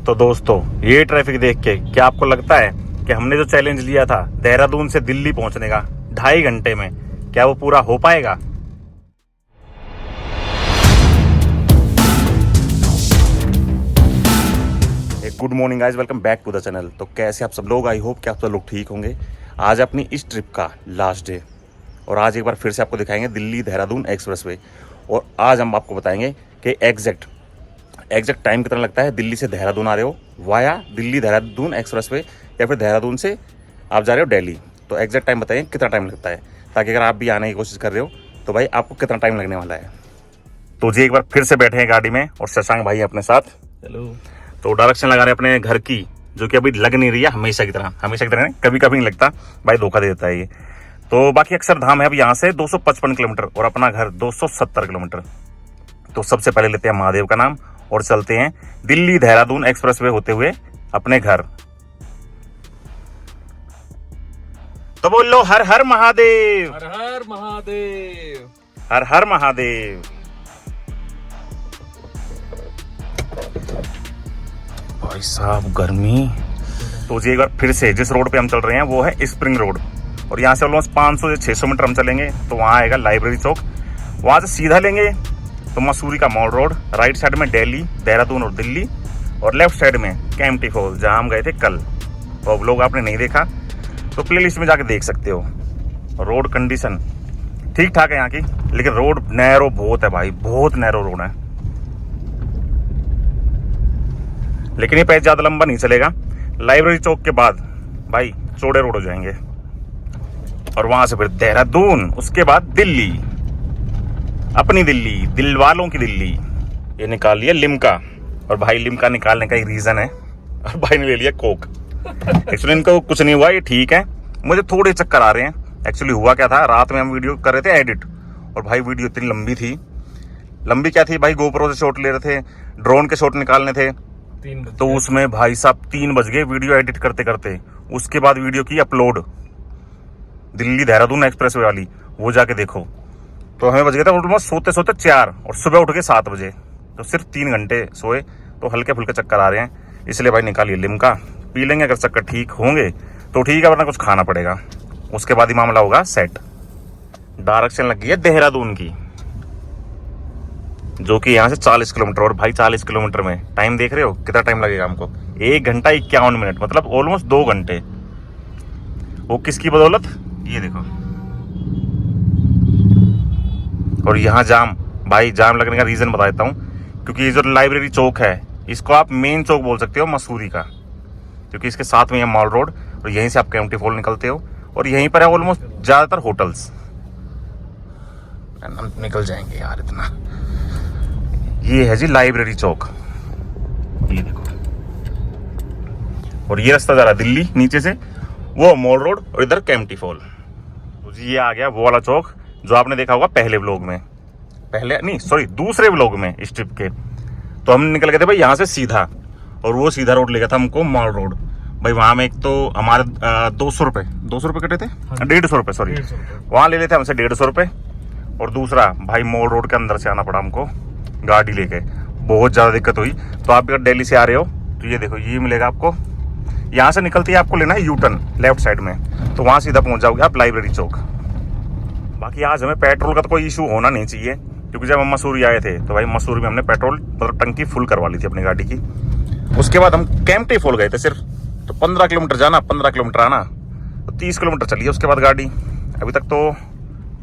तो दोस्तों, ये ट्रैफिक देख के क्या आपको लगता है कि हमने जो चैलेंज लिया था देहरादून से दिल्ली पहुंचने का 2.5 घंटे में, क्या वो पूरा हो पाएगा? Good morning guys, welcome back to the channel. तो कैसे आप सब लोग? आई होप कि आप सब लोग ठीक होंगे। आज अपनी इस ट्रिप का लास्ट डे और आज एक बार फिर से आपको दिखाएंगे दिल्ली देहरादून एक्सप्रेसवे। और आज हम आपको बताएंगे कि एग्जैक्ट टाइम कितना लगता है दिल्ली से देहरादून आ रहे हो वाया दिल्ली देहरादून एक्सप्रेसवे, या फिर देहरादून से आप जा रहे हो दिल्ली। तो एग्जैक्ट टाइम बताएंगे कितना टाइम लगता है, ताकि अगर आप भी आने की कोशिश कर रहे हो तो भाई आपको कितना टाइम लगने वाला है। तो जी एक बार फिर से बैठे हैं गाड़ी में और शशांक भाई अपने साथ। हेलो। तो डायरेक्शन लगा रहे हैं अपने घर की, जो कि अभी लग नहीं रही है हमेशा की तरह नहीं, कभी कभी नहीं लगता भाई, धोखा दे देता है ये। तो बाकी अक्षरधाम है अब यहाँ से 255 किलोमीटर और अपना घर 270 किलोमीटर। तो सबसे पहले लेते हैं महादेव का नाम और चलते हैं दिल्ली देहरादून एक्सप्रेसवे होते हुए अपने घर। तो बोलो हर हर महादेव, हर हर महादेव, हर हर महादेव। भाई साहब गर्मी। तो जी एक बार फिर से जिस रोड पे हम चल रहे हैं वो है स्प्रिंग रोड, और यहाँ से ऑलमोस्ट 500 से 600 मीटर हम चलेंगे तो वहाँ आएगा लाइब्रेरी चौक। वहाँ से सीधा लेंगे तो मसूरी का मॉल रोड, राइट साइड में दिल्ली देहरादून और दिल्ली, और लेफ्ट साइड में कैंपटी फॉल जहाँ हम गए थे कल। तो अब लोग आपने नहीं देखा तो प्लेलिस्ट में जाके देख सकते हो। रोड कंडीशन ठीक ठाक है यहाँ की, लेकिन रोड नैरो बहुत है भाई, बहुत नैरो रोड है। लेकिन ये पैच ज़्यादा लंबा नहीं चलेगा। लाइब्रेरी चौक के बाद भाई चौड़े रोड हो जाएंगे और वहां से फिर देहरादून, उसके बाद दिल्ली, अपनी दिल्ली, दिल वालों की दिल्ली। ये निकाल लिया लिम्का, और भाई लिम्का निकालने का ही रीज़न है, और भाई ने ले लिया कोक। एक्चुअली इनको कुछ नहीं हुआ, ये ठीक है, मुझे थोड़े चक्कर आ रहे हैं। एक्चुअली हुआ क्या था, रात में हम वीडियो कर रहे थे एडिट, और भाई वीडियो इतनी लंबी थी। लंबी क्या थी भाई, गोप्रो से शॉट ले रहे थे, ड्रोन के शॉट निकालने थे, तो उसमें भाई साहब 3 बज गए वीडियो एडिट करते करते। उसके बाद वीडियो की अपलोड दिल्ली देहरादून एक्सप्रेसवे वाली, वो जाके देखो तो हमें बज गया था ऑलमोस्ट सोते सोते 4, और सुबह उठ के 7 बजे। तो सिर्फ 3 घंटे सोए, तो हल्के फुल्के चक्कर आ रहे हैं। इसलिए भाई निकालिए लिम्का, पी लेंगे, अगर चक्कर ठीक होंगे तो ठीक है, वरना कुछ खाना पड़ेगा। उसके बाद ही मामला होगा सेट। डायरेक्शन लग गई है देहरादून की, जो कि यहाँ से 40 किलोमीटर। और भाई 40 किलोमीटर में टाइम देख रहे हो कितना टाइम लगेगा हमको? 1 घंटा 51 मिनट, मतलब ऑलमोस्ट 2 घंटे। वो किसकी बदौलत? ये देखो। और यहाँ जाम, भाई जाम लगने का रीजन बता देता हूँ, क्योंकि ये जो लाइब्रेरी चौक है इसको आप मेन चौक बोल सकते हो मसूरी का, क्योंकि इसके साथ में है मॉल रोड, और यहीं से आप कैंपटी फॉल निकलते हो, और यहीं पर है ऑलमोस्ट ज्यादातर होटल्स। निकल जाएंगे यार इतना। ये है जी लाइब्रेरी चौक, ये देखो। और ये रास्ता जा रहा है दिल्ली नीचे से, वो मॉल रोड, और इधर कैंपटी फॉल। तो जी ये आ गया वो वाला चौक जो आपने देखा होगा पहले व्लॉग में, दूसरे व्लॉग में इस ट्रिप के। तो हम निकल गए थे भाई यहाँ से सीधा, और वो सीधा रोड ले गया था हमको मॉल रोड। भाई वहाँ में एक तो हमारे 200 रुपये कटे थे, 150 रुपये, सॉरी, वहाँ ले लेते हमसे 150 रुपये। और दूसरा भाई मॉल रोड के अंदर से आना पड़ा हमको गाड़ी लेके, बहुत ज़्यादा दिक्कत हुई। तो आप अगर दिल्ली से आ रहे हो तो ये देखो, ये मिलेगा आपको। यहाँ से निकलते ही आपको लेना है यूटर्न लेफ्ट साइड में, तो वहाँ सीधा पहुँच जाओगे आप लाइब्रेरी चौक। बाकी आज हमें पेट्रोल का तो कोई इशू होना नहीं चाहिए, क्योंकि जब हम मसूरी आए थे तो भाई मसूरी में हमने पेट्रोल मतलब टंकी फुल करवा ली थी अपनी गाड़ी की। उसके बाद हम कैंपटी फॉल गए थे सिर्फ, तो 15 किलोमीटर जाना 15 किलोमीटर आना, तो 30 किलोमीटर चली उसके बाद गाड़ी। अभी तक तो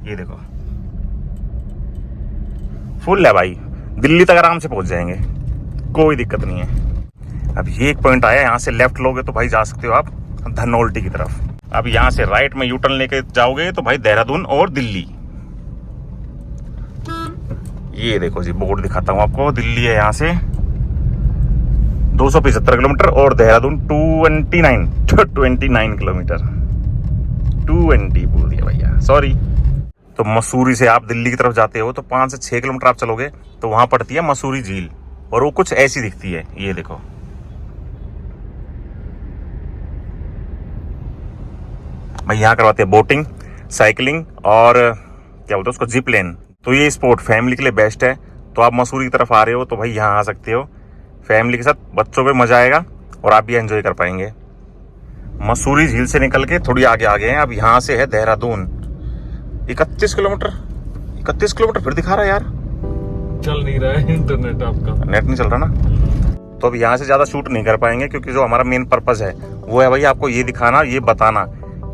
ये देखो फुल है भाई, दिल्ली तक आराम से पहुंच जाएंगे, कोई दिक्कत नहीं है। अब ये एक पॉइंट आया, यहाँ से लेफ्ट लोगे तो भाई जा सकते हो आप धनौल्टी की तरफ। अब यहाँ से राइट में यूटर्न लेके जाओगे तो भाई देहरादून और दिल्ली। ये देखो जी बोर्ड दिखाता हूँ आपको, दिल्ली है यहाँ से 275 किलोमीटर और देहरादून 29 किलोमीटर। 220 बोल दिया भैया, सॉरी। तो मसूरी से आप दिल्ली की तरफ जाते हो तो 5 से 6 किलोमीटर आप चलोगे तो वहां पड़ती है मसूरी झील, और वो कुछ ऐसी दिखती है, ये देखो। भाई यहाँ करवाते हैं बोटिंग, साइकिलिंग और क्या बोलते हैं उसको, जिप लाइन। तो ये स्पोर्ट फैमिली के लिए बेस्ट है। तो आप मसूरी की तरफ आ रहे हो तो भाई यहाँ आ सकते हो। फैमिली के साथ बच्चों पे मजा आएगा और आप भी एंजॉय कर पाएंगे। मसूरी झील से निकल के थोड़ी आगे आ गए हैं। अब यहाँ से है देहरादून। 31 किलोमीटर फिर दिखा रहा है यार। चल नहीं रहा है इंटरनेट आपका, नेट नहीं चल रहा ना। तो अब यहाँ से ज़्यादा शूट नहीं कर पाएंगे क्योंकि जो हमारा मेन पर्पज़ है वो है भाई आपको ये दिखाना, ये बताना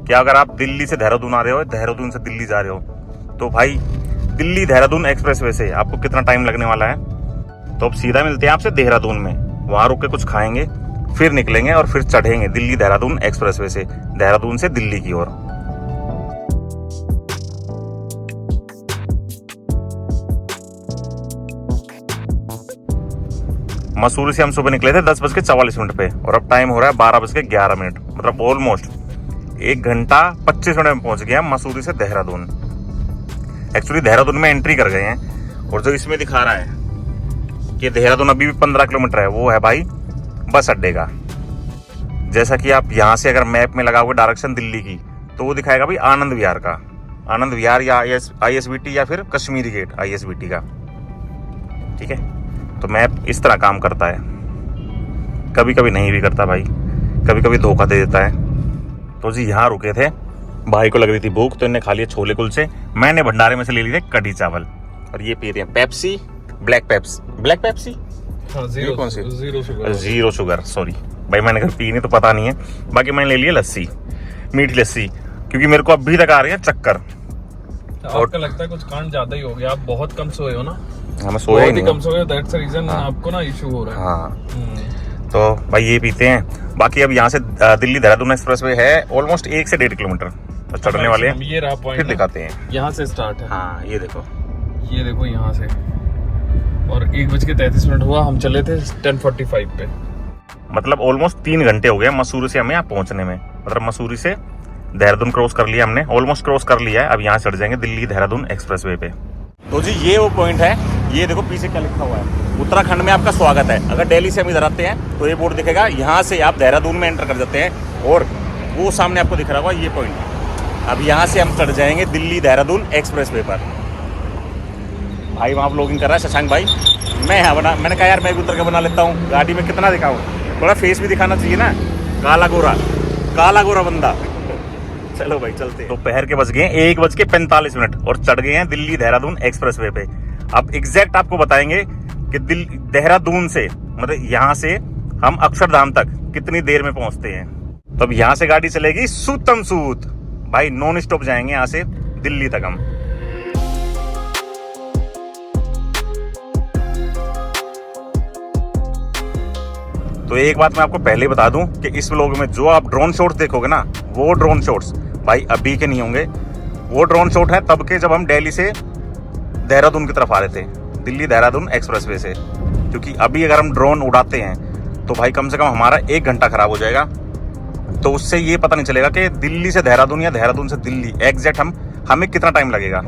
कि अगर आप दिल्ली से देहरादून आ रहे हो, देहरादून से दिल्ली जा रहे हो, तो भाई दिल्ली देहरादून एक्सप्रेसवे से आपको कितना टाइम लगने वाला है। तो अब सीधा मिलते हैं आपसे देहरादून में, वहाँ रुक के कुछ खाएंगे, फिर निकलेंगे और फिर चढ़ेंगे दिल्ली देहरादून एक्सप्रेसवे से, देहरादून से दिल्ली की ओर। मसूरी से हम सुबह निकले थे 10:44 पे और अब टाइम हो रहा है 12:11, मतलब ऑलमोस्ट 1 घंटा 25 मिनट में पहुंच गए हम मसूरी से देहरादून। एक्चुअली देहरादून में एंट्री कर गए हैं और जो इसमें दिखा रहा है कि देहरादून अभी भी 15 किलोमीटर है, वो है भाई बस अड्डे का। जैसा कि आप यहाँ से अगर मैप में लगाओगे डायरेक्शन दिल्ली की, तो वो दिखाएगा भाई आनंद विहार का, आनंद विहार या ISBT या फिर कश्मीरी गेट ISBT का। ठीक है, तो मैप इस तरह काम करता है, कभी कभी नहीं भी करता भाई, कभी कभी धोखा दे देता है। तो जी यहाँ रुके थे, भाई को लग रही थी भूख तो इन्हें खा लिए छोले कुलचे, मैंने भंडारे में से ले लिए कढ़ी चावल और ये पी रहे हैं पेप्सी, ब्लैक पेप्सी। हाँ, जीरो शुगर सॉरी भाई, मैंने कभी पी नहीं तो पता नहीं है। बाकी मैंने ले लिया लस्सी, मीठी लस्सी, क्योंकि मेरे को अभी तक आ रही है चक्कर। आपका लगता है कुछ कांड ज्यादा ही हो गया, आप बहुत कम सोए हो ना। हमें सोया ही नहीं, कम सोए, दैट्स द रीजन आपको ना इशू हो रहा है। हाँ तो भाई ये पीते हैं। बाकी अब यहाँ से दिल्ली देहरादून एक्सप्रेसवे है ऑलमोस्ट 1 से 1.5 किलोमीटर, तो चढ़ने वाले हैं। ये रहा पॉइंट, फिर दिखाते हैं। यहाँ से स्टार्ट है। हाँ ये देखो यहाँ से, और 1:33 हुआ, हम चले थे 10:45 पे। मतलब ऑलमोस्ट 3 घंटे हो गए मसूरी से हमें यहाँ पहुंचने में। मतलब मसूरी से देहरादून क्रॉस कर लिया हमने, ऑलमोस्ट क्रॉस कर लिया है। अब यहाँ चढ़ जाएंगे दिल्ली देहरादून एक्सप्रेसवे पे। तो जी ये वो पॉइंट है, ये देखो पीछे क्या लिखा हुआ है, उत्तराखंड में आपका स्वागत है। अगर दिल्ली से हम इधर आते हैं तो ये बोर्ड दिखेगा, यहाँ से आप देहरादून में एंटर कर जाते हैं और वो सामने आपको दिख रहा होगा ये पॉइंट। अब यहाँ से हम चढ़ जाएंगे दिल्ली देहरादून एक्सप्रेसवे पर। भाई वहाँ व्लॉगिंग कर रहा है शशांक भाई, मैंने कहा यार मैं भी उतर के बना लेता हूँ, गाड़ी में कितना दिखाऊँ, थोड़ा फेस भी दिखाना चाहिए ना, काला गोरा बंदा। चलो भाई चलते। दोपहर के बज गए 1:45 और चढ़ गए हैं दिल्ली देहरादून एक्सप्रेसवे पे। अब एग्जैक्ट आपको बताएंगे कि देहरादून से, मतलब यहाँ से हम अक्षरधाम तक कितनी देर में पहुंचते हैं। तो अब यहाँ से गाड़ी चलेगी सूतम सूत भाई, नॉन स्टॉप जाएंगे यहाँ से दिल्ली तक हम। तो एक बात मैं आपको पहले बता दूं कि इस व्लॉग में जो आप ड्रोन शॉट्स देखोगे ना, वो ड्रोन शॉट्स भाई अभी के नहीं होंगे। वो ड्रोन शॉट है तब के जब हम दिल्ली से देहरादून की तरफ आ रहे थे, दिल्ली देहरादून एक्सप्रेसवे से। क्योंकि अभी अगर हम ड्रोन उड़ाते हैं तो भाई कम से कम हमारा 1 घंटा खराब हो जाएगा। तो उससे ये पता नहीं चलेगा कि दिल्ली से देहरादून या देहरादून से दिल्ली एग्जैक्ट हमें कितना टाइम लगेगा।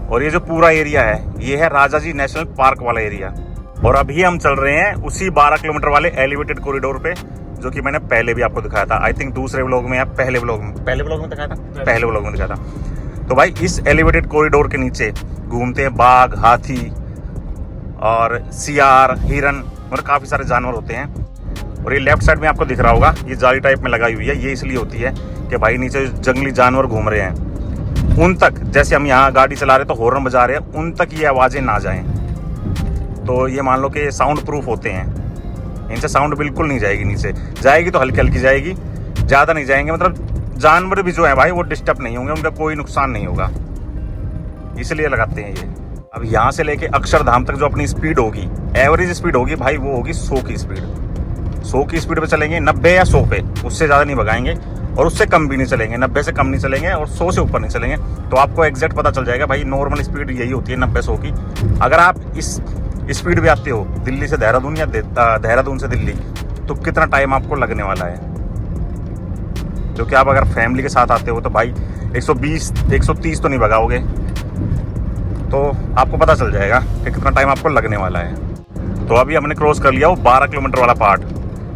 और ये जो पूरा एरिया है ये है राजाजी नेशनल पार्क वाला एरिया। और अभी हम चल रहे हैं उसी 12 किलोमीटर वाले एलिवेटेड कॉरिडोर पे, जो कि मैंने पहले भी आपको दिखाया था। आई थिंक दूसरे व्लॉग में या पहले व्लॉग में दिखाया था, पहले व्लॉग में दिखाया था। तो भाई इस एलिवेटेड कॉरिडोर के नीचे घूमते हैं बाघ, हाथी और सियार, हिरन और काफ़ी सारे जानवर होते हैं। और ये लेफ्ट साइड में आपको दिख रहा होगा, ये जाली टाइप में लगाई हुई है। ये इसलिए होती है कि भाई नीचे जंगली जानवर घूम रहे हैं, उन तक, जैसे हम यहाँ गाड़ी चला रहे तो हॉर्न बजा रहे हैं, उन तक ये आवाज़ें ना जाएं। तो ये मान लो कि साउंड प्रूफ होते हैं, इनसे साउंड बिल्कुल नहीं जाएगी। नीचे जाएगी तो हल्की हल्की जाएगी, ज़्यादा नहीं जाएंगे। मतलब जानवर भी जो है भाई वो डिस्टर्ब नहीं होंगे, उनका कोई नुकसान नहीं होगा, इसलिए लगाते हैं ये। अब यहाँ से लेके अक्षरधाम तक जो अपनी स्पीड होगी, एवरेज स्पीड होगी भाई, वो होगी 100 की स्पीड। 100 की स्पीड पे चलेंगे, 90 या 100 पे, उससे ज़्यादा नहीं भगाएंगे। और उससे कम भी नहीं चलेंगे, 90 से कम नहीं चलेंगे और 100 से ऊपर नहीं चलेंगे। तो आपको एग्जैक्ट पता चल जाएगा भाई नॉर्मल स्पीड यही होती है 90-100 की। अगर आप इस स्पीड पे आते हो दिल्ली से देहरादून या देहरादून से दिल्ली, तो कितना टाइम आपको लगने वाला है। क्योंकि आप अगर फैमिली के साथ आते हो तो भाई 120-130 तो नहीं भगाओगे, तो आपको पता चल जाएगा कि कितना टाइम आपको लगने वाला है। तो अभी हमने क्रॉस कर लिया वो 12 किलोमीटर वाला पार्ट,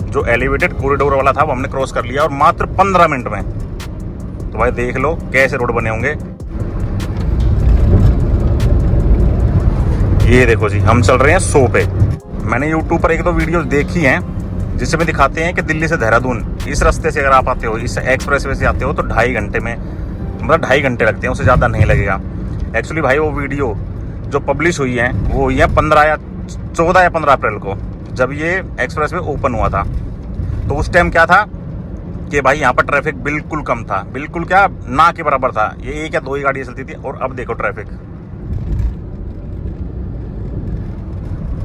जो एलिवेटेड कॉरिडोर वाला था वो हमने क्रॉस कर लिया और मात्र 15 मिनट में। तो भाई देख लो कैसे रोड बने होंगे। ये देखो जी, हम चल रहे हैं 100 पे। मैंने यूट्यूब पर 1-2 वीडियोस देखी हैं जिसमें दिखाते हैं कि दिल्ली से देहरादून इस रास्ते से अगर आप आते हो, इस एक्सप्रेसवे से आते हो तो 2.5 घंटे में, मतलब 2.5 घंटे लगते हैं, उससे ज़्यादा नहीं लगेगा। एक्चुअली भाई वो वीडियो जो पब्लिश हुई है वो हुई है 14 या 15 अप्रैल को, जब ये एक्सप्रेसवे ओपन हुआ था। तो उस टाइम क्या था कि भाई यहाँ पर ट्रैफिक बिल्कुल कम था, बिल्कुल क्या ना के बराबर था। ये 1 या 2 ही गाड़ियाँ चलती थी और अब देखो ट्रैफिक।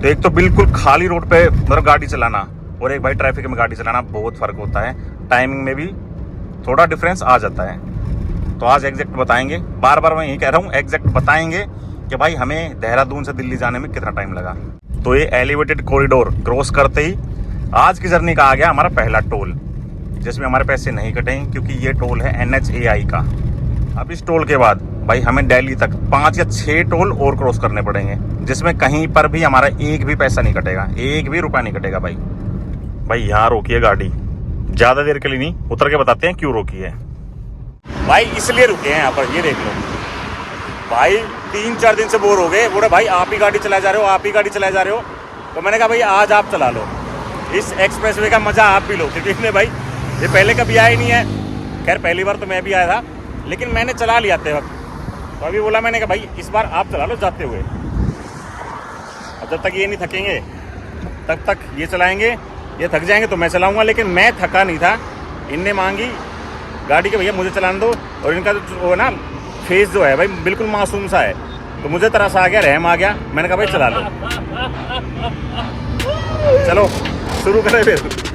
तो एक तो बिल्कुल खाली रोड पे मतलब गाड़ी चलाना और एक भाई ट्रैफिक में गाड़ी चलाना, बहुत फर्क होता है। टाइमिंग में भी थोड़ा डिफरेंस आ जाता है। तो आज एग्जैक्ट बताएंगे, बार बार मैं यही कह रहा हूँ, एग्जैक्ट बताएंगे कि भाई हमें देहरादून से दिल्ली जाने में कितना टाइम लगा। तो ये एलिवेटेड कॉरिडोर क्रॉस करते ही आज की जर्नी का आ गया हमारा पहला टोल, जिसमें हमारे पैसे नहीं कटेंगे क्योंकि ये टोल है NHAI का। अब इस टोल के बाद भाई हमें दिल्ली तक 5 या 6 टोल और क्रॉस करने पड़ेंगे, जिसमें कहीं पर भी हमारा एक भी पैसा नहीं कटेगा, 1 भी रुपया नहीं कटेगा। भाई यहाँ रोकी है गाड़ी, ज़्यादा देर के लिए नहीं, उतर के बताते हैं क्यों रोकी है। भाई इसलिए रुके हैं यहाँ पर, ये देख लो भाई 3-4 दिन से बोर हो गए। बोले भाई आप ही गाड़ी चला जा रहे हो, आप ही गाड़ी चला जा रहे हो। तो मैंने कहा भाई आज आप चला लो, इस एक्सप्रेसवे का मज़ा आप भी लो, क्योंकि इसने भाई ये पहले कभी आया ही नहीं है। खैर पहली बार तो मैं भी आया था, लेकिन मैंने चला लिया आते वक्त। तो अभी बोला मैंने कहा भाई इस बार आप चला लो जाते हुए। अब जब तक ये नहीं थकेंगे तब तक ये चलाएंगे, ये थक जाएंगे तो मैं चलाऊँगा। लेकिन मैं थका नहीं था, इनने मांगी गाड़ी के भैया मुझे चलाने दो, और इनका जो ना फेस जो है भाई बिल्कुल मासूम सा है, तो मुझे तरस आ गया, रहम आ गया। मैंने कहा भाई चला लो, चलो शुरू करें फिर।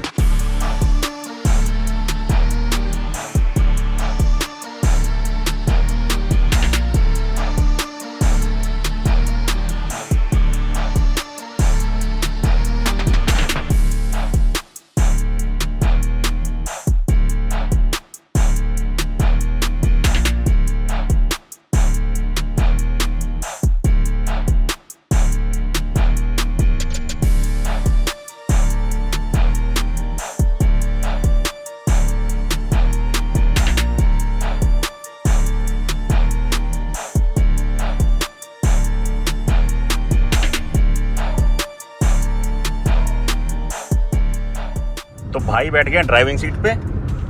तो भाई बैठ गए ड्राइविंग सीट पे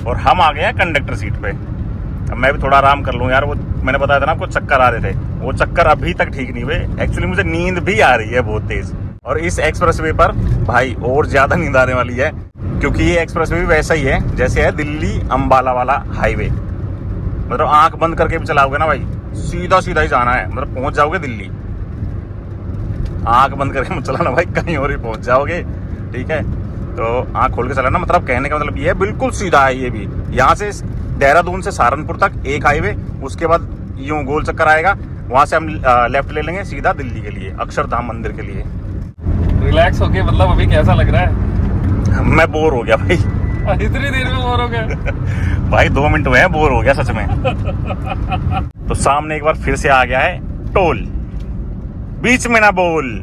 और हम आ गए हैं कंडक्टर सीट पे। अब मैं भी थोड़ा आराम कर लूँ यार, वो मैंने बताया था ना आपको चक्कर आ रहे थे, वो चक्कर अभी तक ठीक नहीं हुए। एक्चुअली मुझे नींद भी आ रही है बहुत तेज, और इस एक्सप्रेसवे पर भाई और ज्यादा नींद आने वाली है, क्योंकि ये एक्सप्रेसवे भी वैसा ही है जैसे है दिल्ली अंबाला वाला हाईवे। मतलब आंख बंद करके भी चलाओगे ना भाई, सीधा सीधा ही जाना है, मतलब पहुंच जाओगे दिल्ली। आंख बंद करके मत चलाना भाई, कहीं और ही पहुंच जाओगे, ठीक है। तो आंख खोल के चलाना, मतलब कहने का मतलब ये है बिल्कुल सीधा है। ये भी यहाँ से देहरादून से सहारनपुर तक एक हाईवे, उसके बाद यूं गोल चक्कर आएगा, वहां से हम लेफ्ट ले लेंगे सीधा दिल्ली के लिए, अक्षरधाम मंदिर के लिए। रिलैक्स होके, मतलब अभी कैसा लग रहा है? मैं बोर हो गया भाई। इतनी देर में बोर हो गया? भाई 2 मिनट हुए हैं, बोर हो गया सच में। तो सामने एक बार फिर से आ गया है टोल, बीच में ना बोल,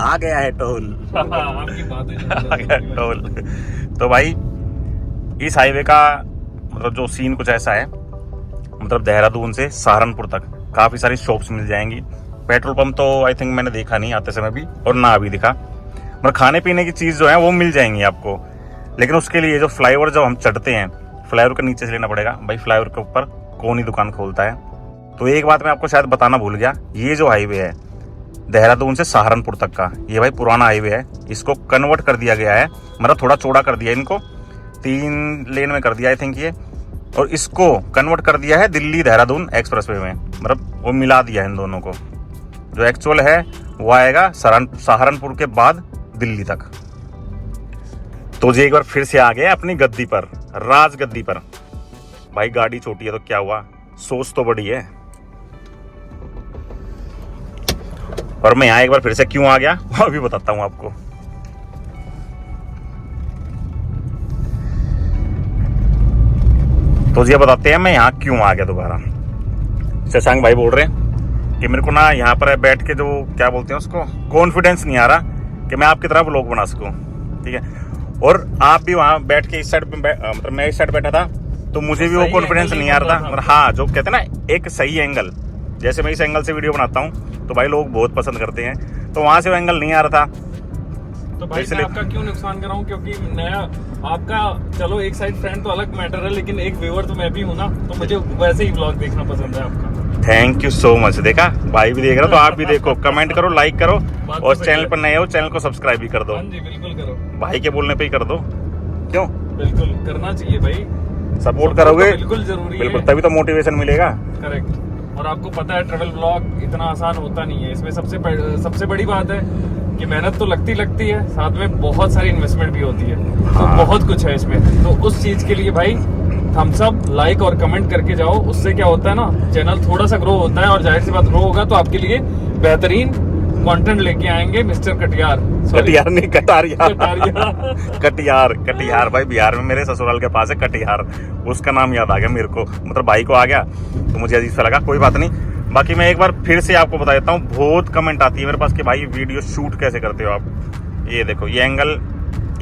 आ गया है टोल। आपकी बातें आ गया टोल। तो भाई इस हाईवे का मतलब जो सीन कुछ ऐसा है, मतलब देहरादून से सहारनपुर तक काफी सारी शॉप्स मिल जाएंगी। पेट्रोल पंप तो आई थिंक मैंने देखा नहीं आते समय भी, और ना अभी दिखा। मतलब खाने पीने की चीज जो है वो मिल जाएंगी आपको, लेकिन उसके लिए जो फ्लाईओवर जब हम चढ़ते हैं, फ्लाईओवर के नीचे से लेना पड़ेगा भाई। फ्लाईओवर के ऊपर कौन ही दुकान खोलता है। तो एक बात मैं आपको शायद बताना भूल गया, ये जो हाईवे है देहरादून से सहारनपुर तक का, ये भाई पुराना हाईवे है, इसको कन्वर्ट कर दिया गया है, मतलब थोड़ा चौड़ा कर दिया इनको, 3 लेन में कर दिया आई थिंक ये, और इसको कन्वर्ट कर दिया है दिल्ली देहरादून एक्सप्रेसवे में, मतलब वो मिला दिया है इन दोनों को। जो एक्चुअल है वो आएगा सहारनपुर के बाद दिल्ली तक। तो जी एक बार फिर से आ गए अपनी गद्दी पर। राजगद्दी पर। भाई गाड़ी छोटी है तो क्या हुआ, सोच तो बड़ी है। और मैं यहाँ एक बार फिर से क्यों आ गया वो भी बताता हूँ आपको। तो ये बताते हैं मैं यहाँ क्यों आ गया दोबारा। शशांक भाई बोल रहे हैं कि मेरे को ना यहाँ पर बैठ के जो क्या बोलते हैं उसको, कॉन्फिडेंस नहीं आ रहा कि मैं आपकी तरह व्लॉग बना सकूं। ठीक है, और आप भी वहाँ बैठ के इस साइड पे मतलब मैं इस साइड बैठा था तो मुझे भी वो कॉन्फिडेंस नहीं आ रहा था। और हाँ, जो कहते हैं ना एक सही एंगल, जैसे मैं इस एंगल से वीडियो बनाता हूँ तो भाई लोग बहुत पसंद करते हैं, तो वहाँ से वो एंगल नहीं आ रहा था। तो भाई मैं आपका क्यों नुकसान कर रहा हूँ, क्योंकि नया आपका, चलो एक साइड फ्रेंड तो अलग मैटर है, लेकिन एक व्यूअर तो मैं भी हूँ ना, तो मुझे वैसे ही व्लॉग देखना पसंद है आपका। Thank you so much. देखा, भाई भी देख रहा तो आप भी देखो, कमेंट करो, लाइक करो, और चैनल पर नए हो चैनल को सब्सक्राइब भी कर दो। हाँ जी बिल्कुल करो, भाई के बोलने पे ही कर दो, क्यों? बिल्कुल करना चाहिए भाई, सपोर्ट करोगे बिल्कुल जरूरी बिल्कुल, है, तभी तो मोटिवेशन मिलेगा। करेक्ट। और आपको पता है ट्रैवल व्लॉग इतना आसान होता नहीं है, इसमें सबसे बड़ी बात है कि मेहनत तो लगती है, साथ में बहुत सारी इन्वेस्टमेंट भी होती है। तो बहुत कुछ है इसमें, तो उस चीज के लिए भाई हम सब लाइक और कमेंट करके जाओ। उससे क्या होता है ना, चैनल थोड़ा सा ग्रो होता है, और जाहिर सी बात ग्रो होगा तो आपके लिए बेहतरीन कंटेंट लेके आएंगे मिस्टर कटियार। कटियार नहीं, कटारिया। कटियार भाई बिहार में मेरे ससुराल के पास है कटियार, उसका नाम याद आ गया मेरे को, मतलब भाई को आ गया तो मुझे अजीब सा लगा। कोई बात नहीं, बाकी मैं एक बार फिर से आपको बता देता हूँ, बहुत कमेंट आती है मेरे पास कि भाई वीडियो शूट कैसे करते हो आप। ये देखो, ये एंगल,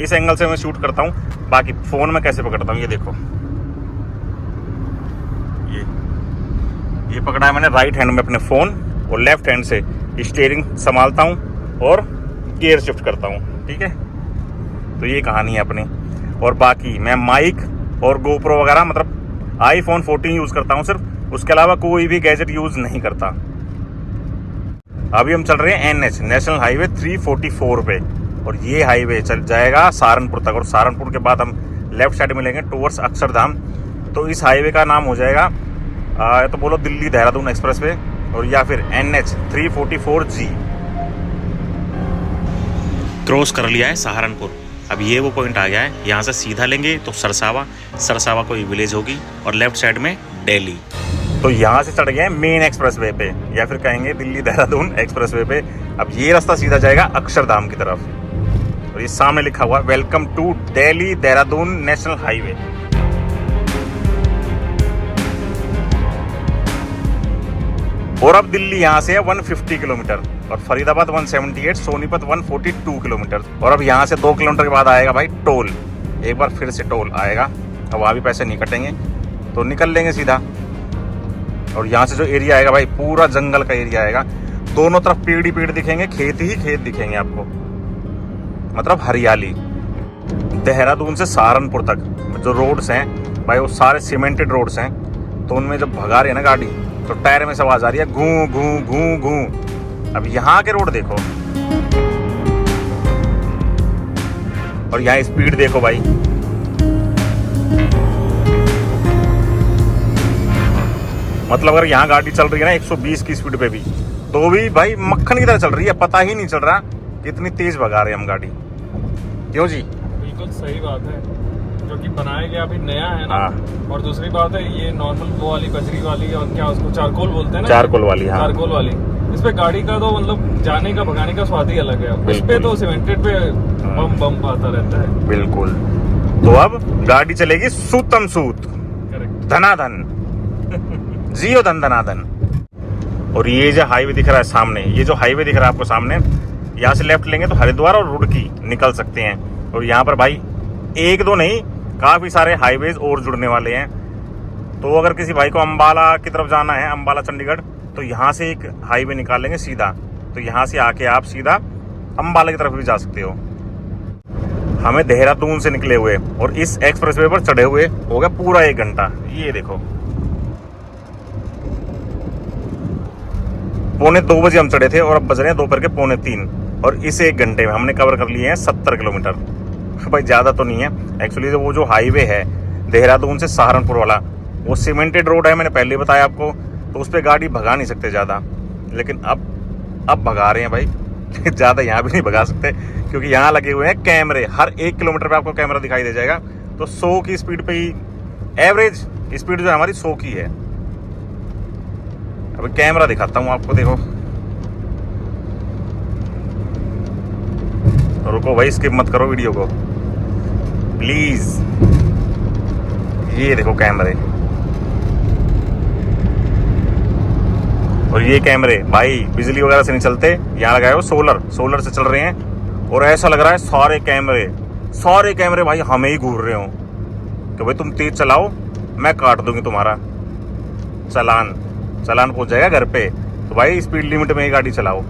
इस एंगल से मैं शूट करता हूँ, बाकी फोन में कैसे पकड़ता हूँ ये देखो। ये पकड़ा है मैंने राइट हैंड में अपने फोन, और लेफ्ट हैंड से स्टीयरिंग संभालता हूँ और गियर शिफ्ट करता हूँ। ठीक है, तो ये कहानी है अपनी। और बाकी मैं माइक और गोप्रो वगैरह, मतलब आईफोन 14 यूज करता हूँ सिर्फ, उसके अलावा कोई भी गैजेट यूज नहीं करता। अभी हम चल रहे हैं NH नेशनल हाईवे 344 पे, और ये हाईवे चल जाएगा सहारनपुर तक, और सहारनपुर के बाद हम लेफ्ट साइड मिलेंगे टूवर्ड्स अक्षरधाम। तो इस हाईवे का नाम हो जाएगा तो बोलो दिल्ली देहरादून एक्सप्रेस वे, और या फिर NH 344G। क्रॉस कर लिया है सहारनपुर, अब ये वो पॉइंट आ गया है, यहाँ से सीधा लेंगे तो सरसावा कोई विलेज होगी, और लेफ्ट साइड में दिल्ली। तो यहाँ से चढ़ गए मेन एक्सप्रेस वे पे, या फिर कहेंगे दिल्ली देहरादून एक्सप्रेस वे पे। अब ये रास्ता सीधा जाएगा अक्षरधाम की तरफ, और ये सामने लिखा हुआ welcome to Delhi Dehradun national highway. और अब दिल्ली यहाँ से है 150 किलोमीटर, और फरीदाबाद 178, सोनीपत 142 किलोमीटर। और अब यहाँ से 2 किलोमीटर के बाद आएगा भाई टोल, एक बार फिर से टोल आएगा। अब वहाँ भी पैसे नहीं कटेंगे तो निकल लेंगे सीधा। और यहाँ से जो एरिया आएगा भाई, पूरा जंगल का एरिया आएगा, दोनों तरफ पेड़ ही पेड़ दिखेंगे, खेत ही खेत दिखेंगे आपको, मतलब हरियाली। देहरादून से सहारनपुर तक जो रोड्स हैं भाई, वो सारे सीमेंटेड रोड्स हैं, तो उनमें जब भगा रहे हैं ना गाड़ी तो टायर में से आवाज आ रही है घू घू घू घू। अब यहाँ के रोड देखो, और यहाँ स्पीड देखो भाई, मतलब अगर यहाँ गाड़ी चल रही है ना 120 की स्पीड पे भी, तो भी भाई मक्खन की तरह चल रही है, पता ही नहीं चल रहा कितनी तेज भगा रहे हैं हम गाड़ी। क्यों जी? बिल्कुल सही बात है, जो कि बनाया गया अभी नया है ना। और दूसरी बात है, ये नॉर्मल वो वाली बजरी वाली, और क्या उसको चारकोल बोलते हैं ना, चारकोल वाली। हाँ, चारकोल वाली, इस पे गाड़ी का तो मतलब जाने का भगाने का स्वाद ही अलग है। उस पे तो सीमेंटेड पे बम बम आता रहता है। बिल्कुल। तो अब गाड़ी चलेगी सूतम सूत, धनाधन, जियो धन धनाधन। और ये जो हाईवे दिख रहा है सामने, ये जो हाईवे दिख रहा है आपको सामने, यहाँ से लेफ्ट लेंगे तो हरिद्वार और रुड़की निकल सकते हैं। और यहाँ पर भाई एक दो नहीं, काफी सारे हाईवेज और जुड़ने वाले हैं। तो अगर किसी भाई को अंबाला की तरफ जाना है, अंबाला चंडीगढ़, तो यहाँ से एक हाईवे निकाल लेंगे सीधा, तो यहाँ से आके आप सीधा अंबाला की तरफ भी जा सकते हो। हमें देहरादून से निकले हुए और इस एक्सप्रेसवे पर चढ़े हुए हो गया पूरा 1 घंटा। ये देखो, 2:45 बजे हम चढ़े थे, और अब बज रहे हैं दोपहर के 2:45, और इस 1 घंटे में हमने कवर कर लिए हैं 70 किलोमीटर। भाई ज़्यादा तो नहीं है एक्चुअली। वो जो हाईवे है देहरादून से सहारनपुर वाला, वो सीमेंटेड रोड है, मैंने पहले बताया आपको, तो उस पर गाड़ी भगा नहीं सकते ज़्यादा, लेकिन अब भगा रहे हैं भाई। ज़्यादा यहाँ भी नहीं भगा सकते, क्योंकि यहाँ लगे हुए हैं कैमरे, हर 1 किलोमीटर पे आपको कैमरा दिखाई दे जाएगा, तो 100 की स्पीड पे ही, एवरेज स्पीड जो है हमारी 100 की है। अभी कैमरा दिखाता हूँ आपको, देखो। रुको भाई, स्किप मत करो वीडियो को प्लीज। ये देखो कैमरे, और ये कैमरे भाई बिजली वगैरह से नहीं चलते, यहाँ लगाए हो सोलर से चल रहे हैं। और ऐसा लग रहा है सारे कैमरे भाई हमें ही घूर रहे हो कि भाई तुम तेज चलाओ, मैं काट दूंगी तुम्हारा चालान पहुंच जाएगा घर पे। तो भाई स्पीड लिमिट में ही गाड़ी चलाओ।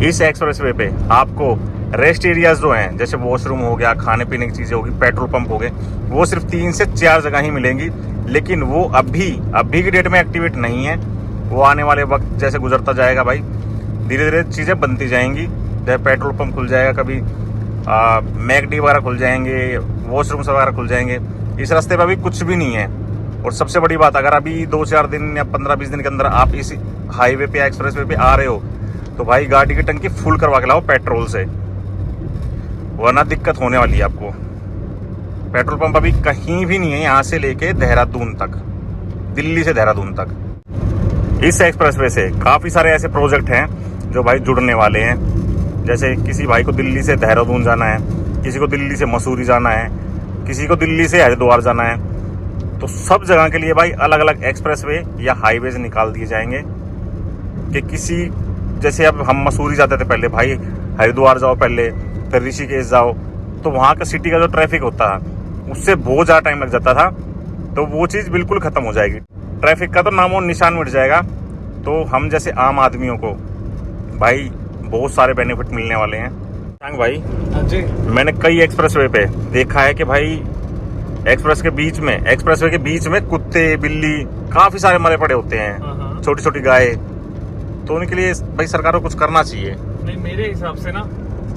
इस एक्सप्रेसवे पे आपको रेस्ट एरियाज जो हैं, जैसे वॉशरूम हो गया, खाने पीने की चीजें होगी, पेट्रोल पंप हो गए, वो सिर्फ 3 से 4 जगह ही मिलेंगी। लेकिन वो अभी की डेट में एक्टिवेट नहीं है। वो आने वाले वक्त जैसे गुजरता जाएगा भाई, धीरे धीरे चीज़ें बनती जाएंगी। जैसे पेट्रोल पंप खुल जाएगा, कभी मैकडी वगैरह खुल जाएंगे, वॉशरूम्स वगैरह खुल जाएंगे। इस रास्ते पर अभी कुछ भी नहीं है। और सबसे बड़ी बात, अगर अभी 2-4 दिन या 15-20 दिन के अंदर आप इस हाईवे पे, एक्सप्रेसवे पे आ रहे हो, तो भाई गाड़ी की टंकी फुल करवा के लाओ पेट्रोल से, वरना दिक्कत होने वाली है आपको। पेट्रोल पंप अभी कहीं भी नहीं है, यहाँ से लेके देहरादून तक, दिल्ली से देहरादून तक। इस एक्सप्रेसवे से काफ़ी सारे ऐसे प्रोजेक्ट हैं जो भाई जुड़ने वाले हैं। जैसे किसी भाई को दिल्ली से देहरादून जाना है, किसी को दिल्ली से मसूरी जाना है, किसी को दिल्ली से हरिद्वार जाना है, तो सब जगह के लिए भाई अलग अलग एक्सप्रेसवे या हाईवेज निकाल दिए जाएंगे। कि किसी, जैसे अब हम मसूरी जाते थे पहले, भाई हरिद्वार जाओ पहले, फिर ऋषिकेश जाओ, तो वहाँ का सिटी का जो ट्रैफिक होता है उससे बहुत ज़्यादा टाइम लग जाता था। तो वो चीज़ बिल्कुल ख़त्म हो जाएगी, ट्रैफिक का तो नामो निशान मिट जाएगा। तो हम जैसे आम आदमियों को भाई बहुत सारे बेनिफिट मिलने वाले हैं। भाई जी, मैंने कई एक्सप्रेसवे पे देखा है कि भाई एक्सप्रेसवे के बीच में कुत्ते, बिल्ली काफ़ी सारे मरे पड़े होते हैं, छोटी छोटी गाय। तो उनके लिए भाई सरकार को कुछ करना चाहिए। नहीं, मेरे हिसाब से ना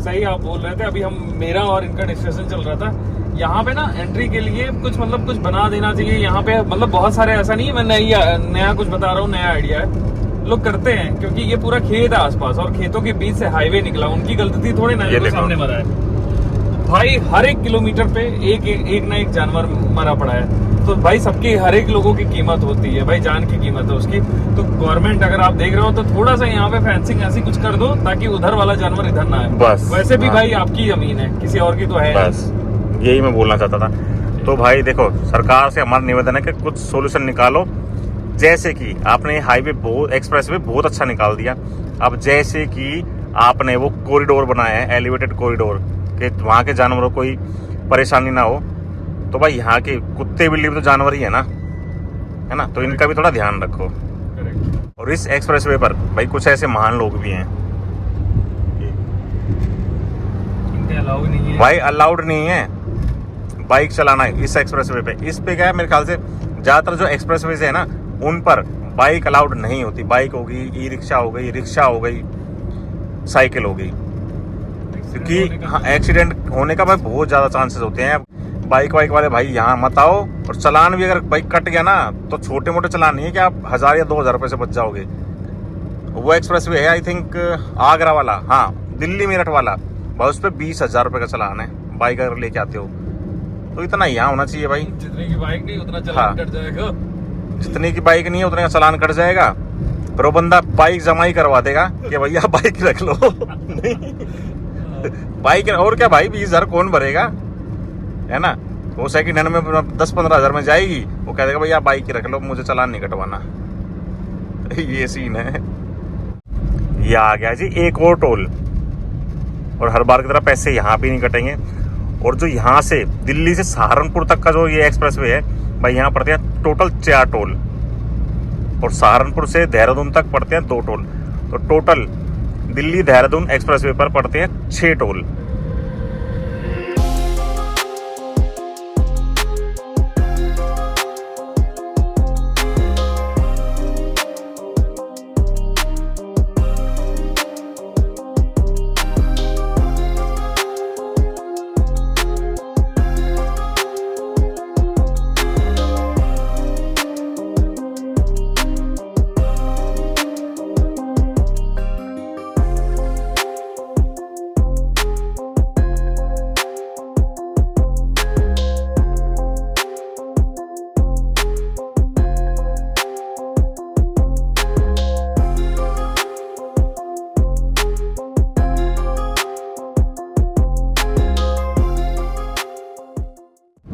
सही आप बोल रहे थे। अभी मेरा और इनका डिस्कशन चल रहा था, यहाँ पे ना एंट्री के लिए कुछ बना देना चाहिए यहाँ पे। मतलब बहुत सारे, ऐसा नहीं है मैं नया कुछ बता रहा हूँ, नया आइडिया है, लोग करते हैं क्योंकि ये पूरा खेत है आसपास और खेतों के बीच से हाईवे निकला, उनकी गलती थोड़ी ना, ये सामने मरा है भाई। हर 1 किलोमीटर पे एक ना एक जानवर मरा पड़ा है। तो भाई सबकी, हर एक लोगों की कीमत होती है भाई, जान की कीमत है उसकी। तो गवर्नमेंट अगर आप देख रहे हो तो थोड़ा सा यहाँ पे फेंसिंग ऐसी कुछ कर दो ताकि उधर वाला जानवर इधर ना आए। बस वैसे भी भाई आपकी जमीन है, किसी और की तो है। बस यही मैं बोलना चाहता था। तो भाई देखो, सरकार से हमारा निवेदन है कि कुछ सोल्यूशन निकालो। जैसे कि आपने हाईवे एक्सप्रेसवे बहुत अच्छा निकाल दिया। अब जैसे कि आपने वो कॉरिडोर बनाया है, एलिवेटेड कॉरिडोर, कि वहाँ के जानवरों को कोई परेशानी ना हो। तो भाई यहाँ के कुत्ते बिल्ली भी तो जानवर ही है ना, तो इनका भी थोड़ा ध्यान रखो। और इस एक्सप्रेसवे पर भाई कुछ ऐसे महान लोग भी हैं, भाई अलाउड नहीं है बाइक चलाना इस एक्सप्रेसवे पे। इस पे क्या है, मेरे ख्याल से ज़्यादातर जो एक्सप्रेसवे है ना, उन पर बाइक अलाउड नहीं होती। बाइक हो गई, ई रिक्शा हो गई, रिक्शा हो गई, साइकिल हो गई, क्योंकि हाँ एक्सीडेंट होने का भाई बहुत ज़्यादा चांसेस होते हैं। बाइक वाले भाई यहाँ मत आओ। और चालान भी अगर बाइक कट गया ना, तो छोटे मोटे चालान नहीं है कि आप 1000 या 2000 रुपये से बच जाओगे। वो एक्सप्रेसवे है आई थिंक आगरा वाला, हाँ दिल्ली मेरठ वाला, भाई उस पर 20,000 रुपये का चालान है बाइक अगर लेके आते हो। तो इतना यहाँ होना चाहिए भाई। जितने की बाइक नहीं उतना चालान कट जाएगा, जितने की बाइक नहीं है उतने का चालान कट जाएगा। फिर वो बंदा बाइक जमा ही करवा देगा कि भैया बाइक रख लो। बाइक और क्या भाई, 20,000 कौन भरेगा, है ना। वो सेकंड हैंड में 10-15 हज़ार में जाएगी, वो कह देगा भैया बाइक ही रख लो, मुझे चालान नहीं कटवाना। ये सीन है। ये आ गया जी एक और टोल, और हर बार की तरह पैसे यहाँ पे नहीं कटेंगे। और जो यहाँ से दिल्ली से सहारनपुर तक का जो ये एक्सप्रेसवे है भाई, यहाँ पड़ते हैं टोटल 4 टोल, और सहारनपुर से देहरादून तक पड़ते हैं 2 टोल। तो टोटल दिल्ली देहरादून एक्सप्रेसवे पर पड़ते हैं 6 टोल।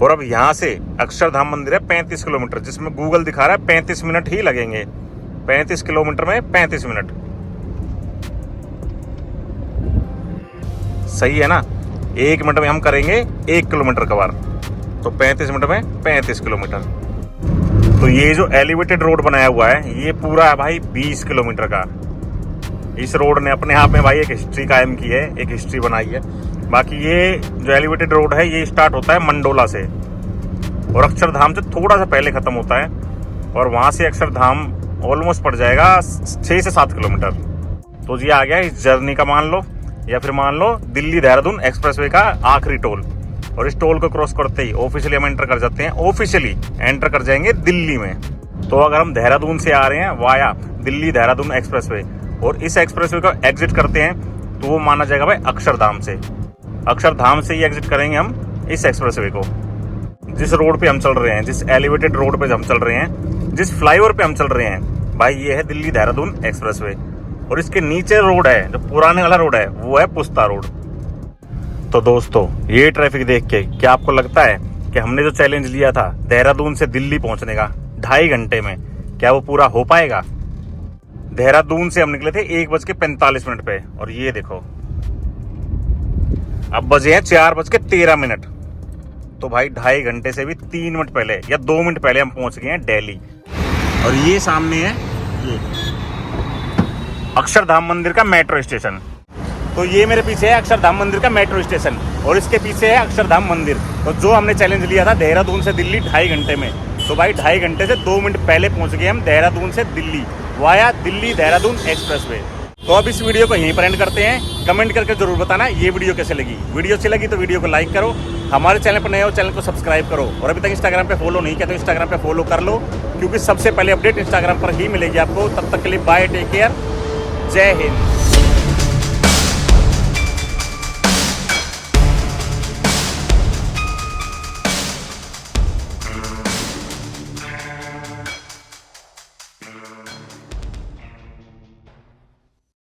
और अब यहाँ से अक्षरधाम मंदिर है 35 किलोमीटर, जिसमें गूगल दिखा रहा है 35 मिनट ही लगेंगे। 35 किलोमीटर में 35 मिनट, सही है ना। 1 मिनट में हम करेंगे 1 किलोमीटर कवर, तो 35 मिनट में 35 किलोमीटर। तो ये जो एलिवेटेड रोड बनाया हुआ है ये पूरा है भाई 20 किलोमीटर का। इस रोड ने अपने आप में भाई एक हिस्ट्री कायम की है, एक हिस्ट्री बनाई है। बाकी ये जो एलिवेटेड रोड है ये स्टार्ट होता है मंडोला से और अक्षरधाम से थोड़ा सा पहले खत्म होता है, और वहां से अक्षरधाम ऑलमोस्ट पड़ जाएगा 6 से 7 किलोमीटर। तो ये आ गया इस जर्नी का, मान लो, या फिर मान लो दिल्ली देहरादून एक्सप्रेसवे का आखिरी टोल। और इस टोल को क्रॉस करते ही ऑफिशियली हम एंटर कर जाते हैं, ऑफिशियली एंटर कर जाएंगे दिल्ली में। तो अगर हम देहरादून से आ रहे हैं वाया दिल्ली देहरादून एक्सप्रेसवे और इस एक्सप्रेसवे को एग्जिट करते हैं, तो वो माना जाएगा भाई अक्षरधाम से। अक्षरधाम से ही एग्जिट करेंगे हम इस एक्सप्रेसवे को। जिस रोड पे हम चल रहे हैं, जिस एलिवेटेड रोड पे हम चल रहे हैं, जिस फ्लाईओवर पे हम चल रहे हैं भाई, ये है दिल्ली देहरादून एक्सप्रेसवे। और इसके नीचे रोड है, जो पुराने वाला रोड है, वो है पुस्ता रोड। तो दोस्तों, ये ट्रैफिक देख के क्या आपको लगता है कि हमने जो चैलेंज लिया था देहरादून से दिल्ली पहुंचने का 2.5 घंटे में, क्या वो पूरा हो पाएगा? देहरादून से हम निकले थे 1:45 पे, और ये देखो अब बजे हैं 4:13। तो भाई 2.5 घंटे से भी 3 मिनट पहले या 2 मिनट पहले हम पहुंच गए हैं दिल्ली। और ये सामने है ये अक्षरधाम मंदिर का मेट्रो स्टेशन। तो ये मेरे पीछे है अक्षरधाम मंदिर का मेट्रो स्टेशन और इसके पीछे है अक्षरधाम मंदिर। तो जो हमने चैलेंज लिया था देहरादून से दिल्ली 2.5 घंटे में, तो भाई 2.5 घंटे से 2 मिनट पहले पहुंच गए हम देहरादून से दिल्ली वाया दिल्ली देहरादून एक्सप्रेसवे। तो अब इस वीडियो को यहीं पर एंड करते हैं। कमेंट करके जरूर बताना ये वीडियो कैसे लगी। वीडियो अच्छी लगी तो वीडियो को लाइक करो, हमारे चैनल पर नए हो चैनल को सब्सक्राइब करो, और अभी तक इंस्टाग्राम पे फॉलो नहीं किया तो इंस्टाग्राम पे फॉलो कर लो, क्योंकि सबसे पहले अपडेट इंस्टाग्राम पर ही मिलेगी आपको। तब तक के लिए बाय, टेक केयर, जय हिंद।